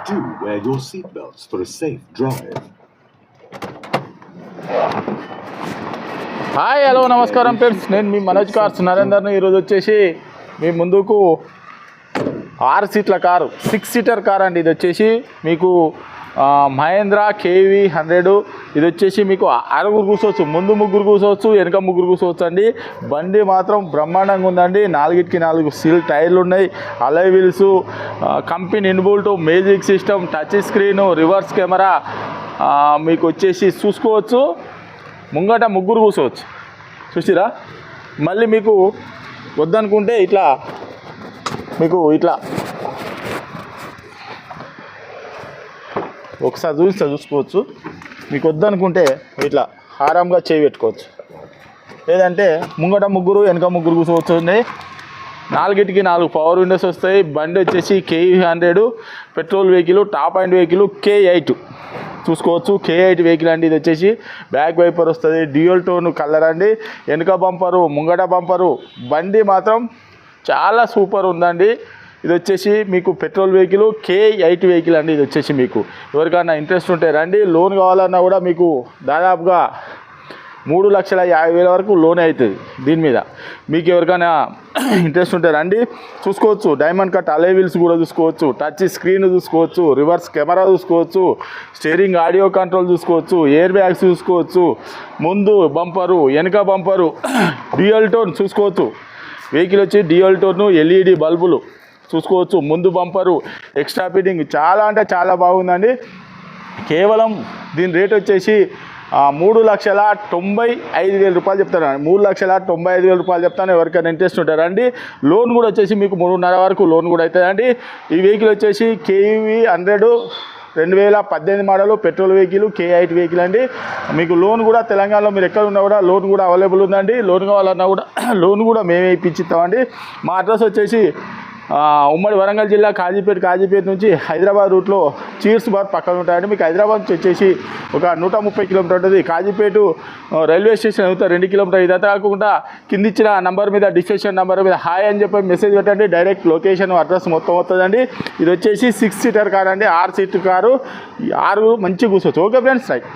Do wear your seatbelts for a safe drive. Hi hello నమస్కారం friends, నేను మీ Manoj cars నరేందర్ని. ఈరోజు వచ్చేసి మీ ముందుకు 6 సీట్ల కారు, 6 సీటర్ కార్ అండి. ఇది వచ్చేసి మీకు మహేంద్ర KV 100. ఇది వచ్చేసి మీకు 6 కూర్చోవచ్చు, ముందు 3 కూర్చోవచ్చు, వెనక 3 కూర్చోవచ్చు అండి. బండి మాత్రం బ్రహ్మాండంగా ఉందండి. 4కి 4 సీల్ టైర్లు ఉన్నాయి, Alai wheels, company inbuilt music system, touch screen, reverse camera మీకు వచ్చేసి చూసుకోవచ్చు. ముంగట 3 కూర్చోవచ్చు, చూసిరా. మళ్ళీ మీకు వద్దనుకుంటే ఇట్లా మీకు ఇట్లా ఒకసారి చూసుకోవచ్చు. మీకు వద్దనుకుంటే ఇట్లా ఆరాంగా చేయి పెట్టుకోవచ్చు. లేదంటే ముంగట 3 వెనక 3 కూర్చోవచ్చు. 4కి 4 పవర్ విండోస్ వస్తాయి. బండి వచ్చేసి KV 100 petrol vehicle, top and vehicle K8 చూసుకోవచ్చు. K8 వెహికల్ అండి. ఇది వచ్చేసి బ్యాక్ వైపర్ వస్తుంది, డ్యూయల్ టోన్ కలర్ అండి. వెనక బంపరు, ముంగట బంపరు. బండి మాత్రం చాలా సూపర్ ఉందండి. ఇది వచ్చేసి మీకు పెట్రోల్ వెహికల్ K8 వెహికల్ అండి. ఇది వచ్చేసి మీకు ఎవరికైనా ఇంట్రెస్ట్ ఉంటే రండి. లోన్ కావాలన్నా కూడా మీకు దాదాపుగా 3,50,000 వరకు లోన్ అవుతుంది దీని మీద. మీకు ఎవరికైనా ఇంట్రెస్ట్ ఉంటే రండి, చూసుకోవచ్చు. డైమండ్ కట్ అలయ్ వీల్స్ కూడా చూసుకోవచ్చు, టచ్ స్క్రీన్ చూసుకోవచ్చు, రివర్స్ కెమెరా చూసుకోవచ్చు, స్టీరింగ్ ఆడియో కంట్రోల్ చూసుకోవచ్చు, ఎయిర్ బ్యాగ్స్ చూసుకోవచ్చు, ముందు బంపరు, వెనక బంపరు, డ్యూయల్ టోన్ చూసుకోవచ్చు. వెహికల్ వచ్చి డ్యూయల్ టోన్, LED బల్బులు చూసుకోవచ్చు. ముందు బంపరు, ఎక్స్ట్రా ఫిట్టింగ్ చాలా అంటే చాలా బాగుందండి. కేవలం దీని రేట్ వచ్చేసి 3,95,000 రూపాయలు చెప్తాను. 3,95,000 రూపాయలు చెప్తాను. ఎవరికైనా ఇంట్రెస్ట్ ఉంటారండి. లోన్ కూడా వచ్చేసి మీకు 3.5 వరకు లోన్ కూడా అవుతుందండి. ఈ వెహికల్ వచ్చేసి KV 100 2018 model petrol vehicle K8 vehicle అండి. మీకు లోన్ కూడా తెలంగాణలో మీరు ఎక్కడ ఉన్నా కూడా లోన్ కూడా అవైలబుల్ ఉందండి. లోన్ కావాలన్నా కూడా లోన్ కూడా మేమే ఇప్పించిస్తామండి. మా అడ్రస్ వచ్చేసి ఉమ్మడి వరంగల్ జిల్లా కాజీపేట నుంచి హైదరాబాద్ రూట్లో చీర్స్ బార్ పక్కన ఉంటాయండి. మీకు హైదరాబాద్ నుంచి వచ్చేసి ఒక 130 కిలోమీటర్ ఉంటుంది. కాజీపేట రైల్వే స్టేషన్ అవుతా 2 కిలోమీటర్. ఇదంతా కాకుండా కింద ఇచ్చిన నంబర్ మీద, డిస్క్రిప్షన్ నెంబర్ మీద హాయ్ అని చెప్పి మెసేజ్ పెట్టండి. డైరెక్ట్ లొకేషన్ అడ్రస్ మొత్తం వస్తుందండి. ఇది వచ్చేసి 6 సీటర్ కార్ అండి, 6 సీటర్ కారు, 6 మంచి కూర్చోవచ్చు. Okay friends, right.